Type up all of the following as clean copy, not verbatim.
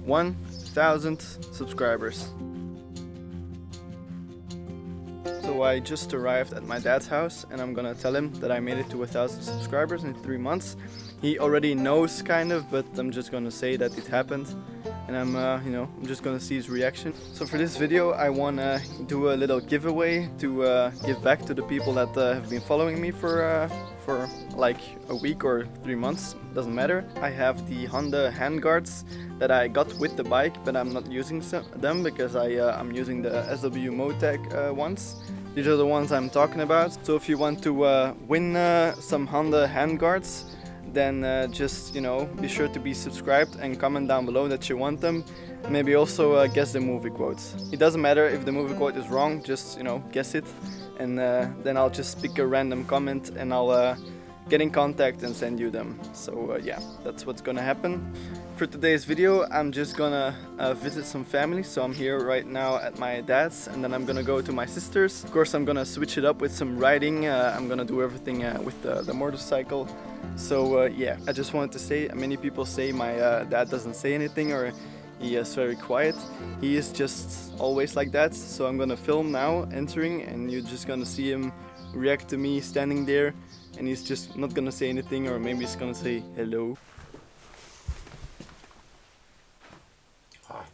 1,000 subscribers. So I just arrived at my dad's house and I'm gonna tell him that I made it to 1,000 subscribers in 3 months. He already knows kind of, but I'm just gonna say that it happened. And I'm just gonna see his reaction. So for this video I wanna do a little giveaway to give back to the people that have been following me for like a week or 3 months, doesn't matter. I have the Honda handguards that I got with the bike, but I'm not using them because I'm using the Sw-motech ones. These are the ones I'm talking about. So if you want to win some Honda handguards, then just be sure to be subscribed and comment down below that you want them. Maybe also guess the movie quotes. It doesn't matter if the movie quote is wrong, just guess it, and then I'll just pick a random comment and I'll get in contact and send you them. So yeah, that's what's gonna happen. For today's video I'm just gonna visit some family. So I'm here right now at my dad's and then I'm gonna go to my sister's. Of course I'm gonna switch it up with some riding. I'm gonna do everything with the motorcycle. So yeah, I just wanted to say, many people say my dad doesn't say anything or he is very quiet. He is just always like that. So I'm gonna film now entering and you're just gonna see him react to me standing there, and he's just not gonna say anything, or maybe he's gonna say hello. Hi.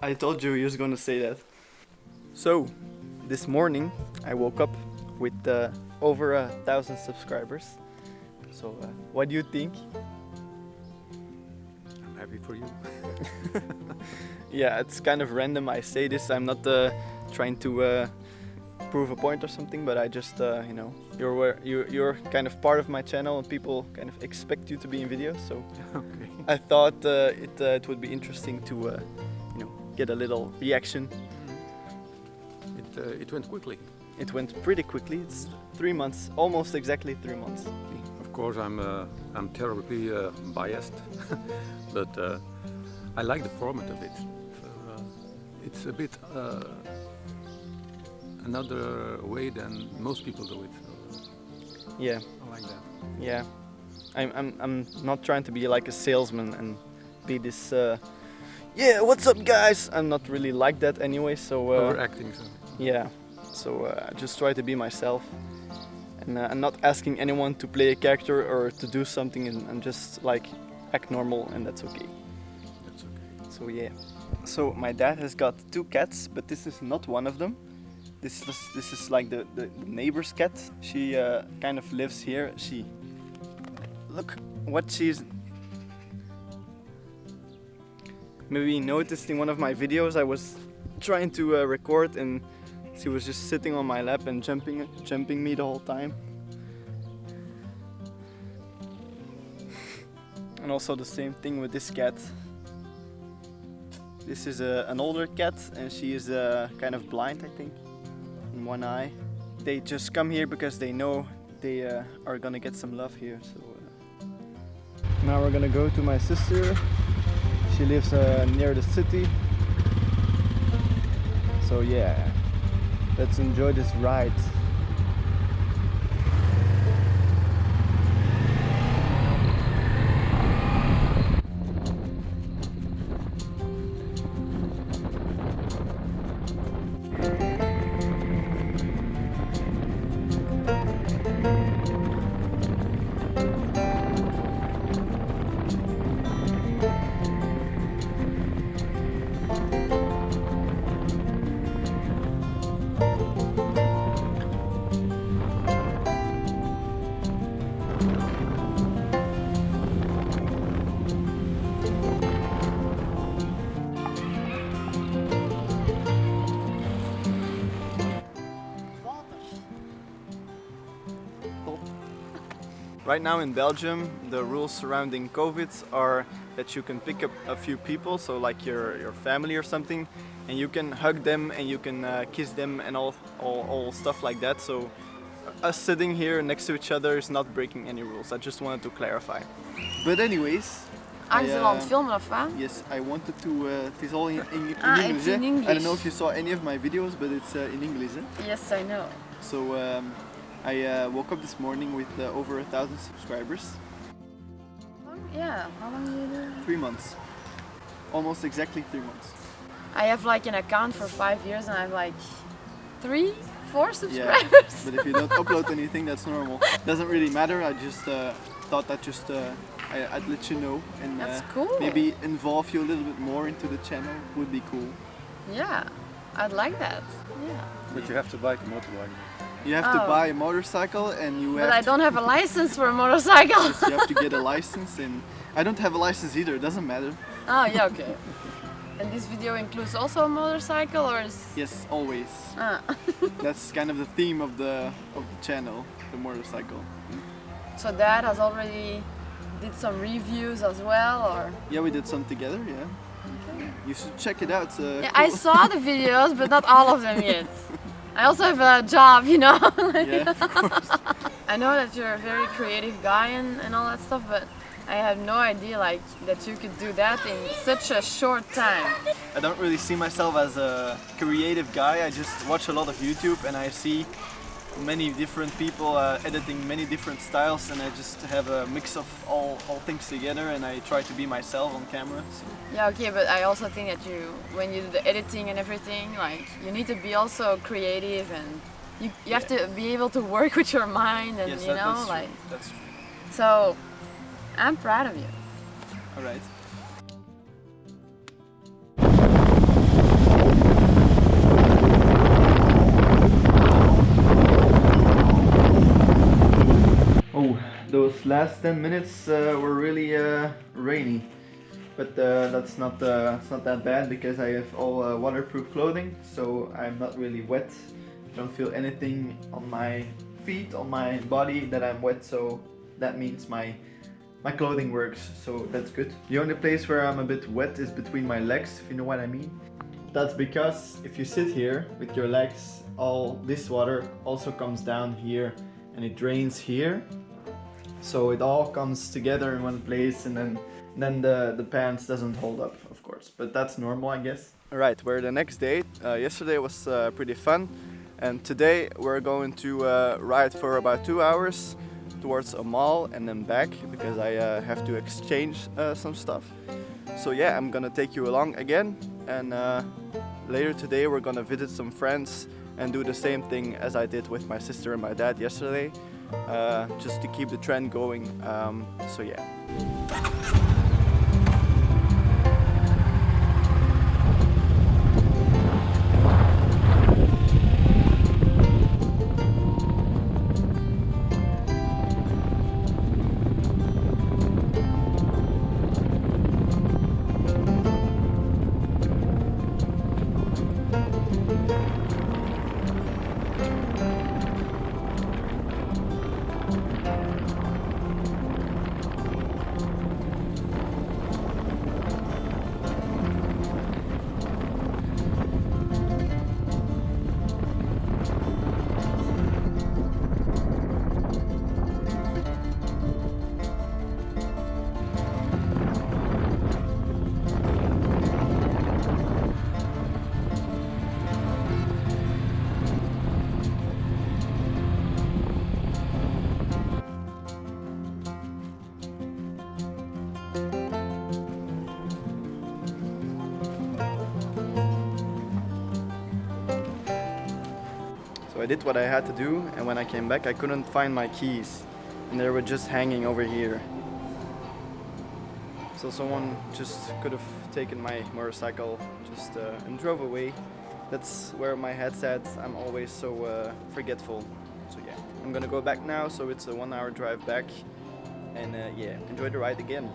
I told you he was gonna say that. So this morning I woke up with over 1,000 subscribers. So what do you think? I'm happy for you. Yeah, it's kind of random I say this. I'm not trying to prove a point or something, but I just you're kind of part of my channel and people kind of expect you to be in videos. So Okay. I thought it would be interesting to get a little reaction. It went quickly. It went pretty quickly. It's 3 months, almost exactly 3 months. Of course, I'm terribly biased, but I like the format of it. So, it's a bit another way than most people do it. So, Yeah, I like that. yeah. I'm not trying to be like a salesman and be this. Yeah, what's up, guys? I'm not really like that anyway. So Overacting. So. yeah. So I just try to be myself. And I'm not asking anyone to play a character or to do something, and just like act normal, and that's okay. That's okay. So yeah. So my dad has got 2 cats, but this is not one of them. This is like the neighbor's cat. She kind of lives here. Look what she's. Maybe you noticed in one of my videos I was trying to record and she was just sitting on my lap and jumping me the whole time. And also the same thing with this cat. This is an older cat and she is kind of blind, I think, in one eye. They just come here because they know they are gonna get some love here. So now we're gonna go to my sister. She lives near the city. So yeah. Let's enjoy this ride. Right now in Belgium, the rules surrounding COVID are that you can pick up a few people, so like your family or something, and you can hug them and you can kiss them and all stuff like that. So us sitting here next to each other is not breaking any rules. I just wanted to clarify. But anyways, je al aan het filmen of wat? yes, I wanted to. It is all in Ah, English. it's in English. I don't know if you saw any of my videos, but it's in English. Yes, I know. So I woke up this morning with over 1,000 subscribers. Yeah, how long did you do? 3 months. almost exactly 3 months. I have like an account for 5 years and I have like 3, 4 Yeah, subscribers. but if you don't upload anything, that's normal. Doesn't really matter. I just thought that I'd let you know and That's cool. maybe involve you a little bit more into the channel would be cool. Yeah, I'd like that. Yeah. But you have to buy a motorbike. You have to Oh. buy a motorcycle and you But have I don't have a license for a motorcycle. you have to get a license, and I don't have a license either. It doesn't matter. Oh, yeah, okay. And this video includes also a motorcycle or is... Yes, always. Ah. That's kind of the theme of the channel, the motorcycle. So Dad has already did some reviews as well, or? Yeah, we did some together. Yeah, you should check it out. Yeah, Cool. I saw the videos, but not all of them yet. I also have a job, you know. Yeah, of course. I know that you're a very creative guy and all that stuff, but I had no idea like that you could do that in such a short time. I don't really see myself as a creative guy. I just watch a lot of YouTube and I see many different people editing many different styles, and I just have a mix of all things together, and I try to be myself on camera. So. Yeah, okay, but I also think that when you do the editing and everything, like you need to be also creative and you have to be able to work with your mind and Yes, you know, that's like true. That's true. so I'm proud of you. All right. Oh, those last 10 minutes were really rainy, but that's not it's not that bad because I have all waterproof clothing, so I'm not really wet. I don't feel anything on my feet, on my body that I'm wet, so that means my clothing works, so that's good. The only place where I'm a bit wet is between my legs, if you know what I mean. That's because if you sit here with your legs, all this water also comes down here and it drains here. So it all comes together in one place, and then the pants doesn't hold up, of course. But that's normal, I guess. Alright, we're the next day. Yesterday was pretty fun. And today we're going to ride for about 2 hours towards a mall and then back, because I have to exchange some stuff. So yeah, I'm gonna take you along again, and later today we're gonna visit some friends and do the same thing as I did with my sister and my dad yesterday, just to keep the trend going. So yeah. So I did what I had to do, and when I came back I couldn't find my keys, and they were just hanging over here. So someone just could have taken my motorcycle and drove away. That's where my head's at. I'm always so forgetful. So yeah, I'm gonna go back now, so it's a 1 hour drive back, and yeah, enjoy the ride again.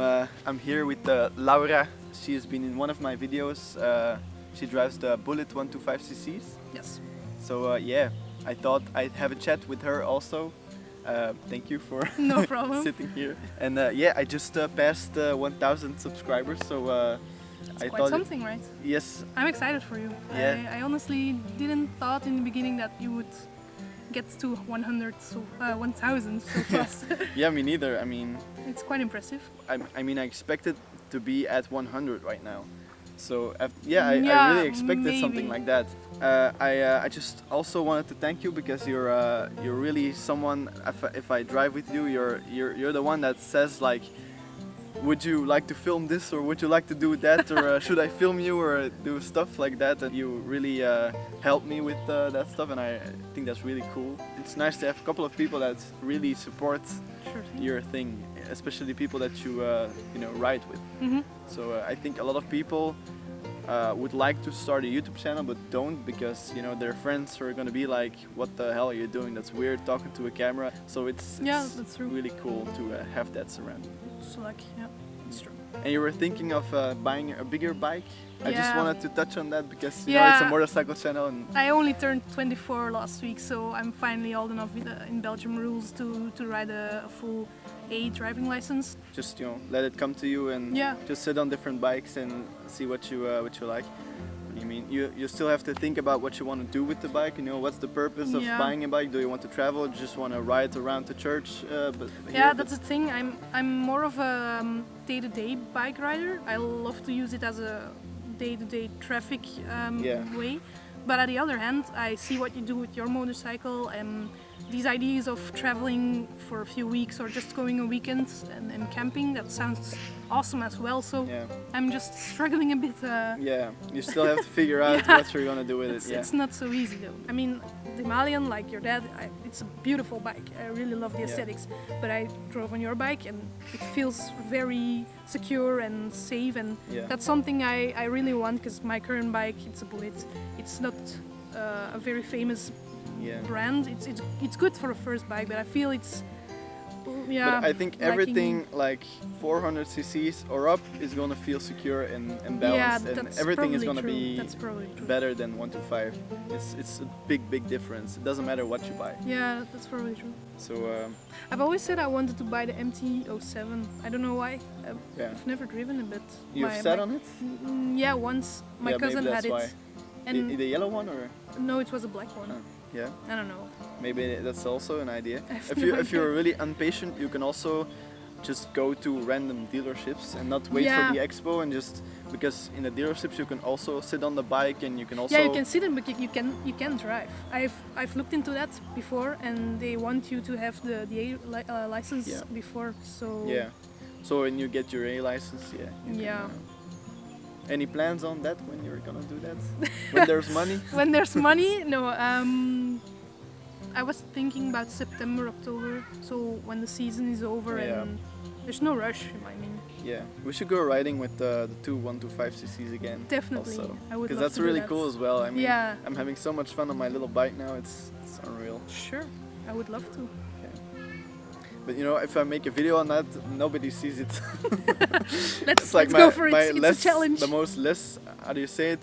I'm here with Laura. She has been in one of my videos. She drives the Bullet 125cc's. Yes. So yeah, I thought I'd have a chat with her also. Thank you for No problem. sitting here. And yeah, I just passed 1,000 subscribers, so It's I quite thought something, right? yes, I'm excited for you. Yeah. I honestly didn't thought in the beginning that you would get to 1,000 so fast. yeah, me neither. I mean, It's quite impressive. I mean, I expected to be at 100 right now. So yeah, I Yeah, really expected something maybe. like that. I just also wanted to thank you because you're really someone. If I drive with you, you're the one that says like, would you like to film this or would you like to do that or should I film you or do stuff like that? And you really helped me with that stuff, and I think that's really cool. It's nice to have a couple of people that really support Sure thing. your thing, especially people that you you know, ride with. Mhm. So I think a lot of people would like to start a YouTube channel but don't, because you know their friends are gonna be like, what the hell are you doing? That's weird talking to a camera. So it's Yeah, that's true. really cool to have that surrounding. So like, yeah, it's true. And you were thinking of buying a bigger bike. I just Yeah. wanted to touch on that because you know it's a Yeah. motorcycle channel, and I only turned 24 last week, so I'm finally old enough with, in Belgium rules to ride a full A driving license. just, you know, let it come to you and Yeah. just sit on different bikes and see what you like. I mean, you still have to think about what you want to do with the bike. You know, what's the purpose of Yeah. buying a bike? Do you want to travel? Do you just want to ride around the church? But Yeah, here, that's the thing. I'm more of a day-to-day bike rider. I love to use it as a day-to-day traffic Yeah. way. But on the other hand, I see what you do with your motorcycle, and these ideas of traveling for a few weeks or just going a weekend and camping, that sounds awesome as well. So yeah, I'm just struggling a bit. yeah. You still have to figure out Yeah. what you're gonna do with it. Yeah, It's not so easy though. I mean, the Himalayan, like your dad, it's a beautiful bike. I really love the Yeah. aesthetics. But I drove on your bike and it feels very secure and safe, and Yeah. that's something I really want, because my current bike, it's a Bullet. It's not a very famous yeah. brand. It's good for a first bike, but I feel it's yeah. But I think lacking- everything like 400 cc's or up is gonna feel secure and balanced, yeah, and that's everything is probably gonna true. be That's probably true. better than 125. It's a big difference. It doesn't matter what you buy. Yeah, that's probably true. So I've always said I wanted to buy the MT-07. I don't know why. yeah, I've never driven it, but you've my- sat my- on it. Yeah, once my Yeah, maybe cousin had that's it, why. and The yellow one, or no, it was a black one. Oh. yeah, I don't know. maybe that's also an idea. I have If no you if idea. you're really impatient, you can also just go to random dealerships and not wait Yeah. for the expo, and just because in the dealerships you can also sit on the bike and you can also Yeah, you can sit in, but you can drive. I've looked into that before, and they want you to have the A license Yeah. before. So yeah. So when you get your A license, yeah. you can, Yeah. Any plans on that when you're gonna do that? When there's money? When there's money, no. I was thinking about September, October. So when the season is over Yeah. and there's no rush. I mean, Yeah, we should go riding with the two 125cc's again. Definitely. Also. I would Because love that's to do really that. cool as well. I mean, Yeah. I'm having so much fun on my little bike now. It's unreal. Sure, I would love to. But you know, if I make a video on that, nobody sees it. Let's It's go for it. It's less, a challenge. the most less. How do you say it?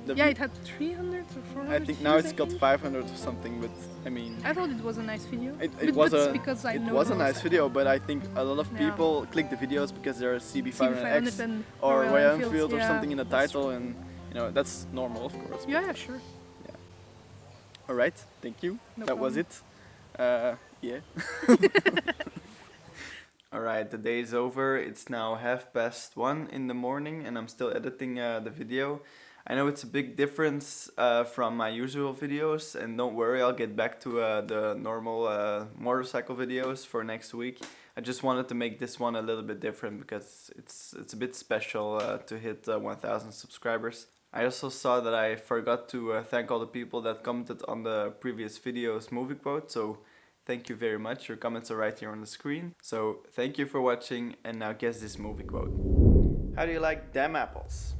The Yeah, it had 300 or 400 I think now views, it's got think. 500 or something. But I mean, I thought it was a nice video. it But was that's a because I it know was the a nice motorcycle. video. But I think a lot of Yeah. people click the videos because they're CB500X and or Royal Enfield or yeah, something in the that's title, and you know that's normal, of course. true. Yeah, sure. All right, thank you. No that was problem. it. Yeah. All right, the day is over. It's now 1:30 in the morning, and I'm still editing the video. I know it's a big difference from my usual videos, and don't worry, I'll get back to the normal motorcycle videos for next week. I just wanted to make this one a little bit different because it's a bit special to hit 1,000 subscribers. I also saw that I forgot to thank all the people that commented on the previous video's movie quote, so thank you very much. Your comments are right here on the screen. So thank you for watching, and now guess this movie quote. How do you like them apples?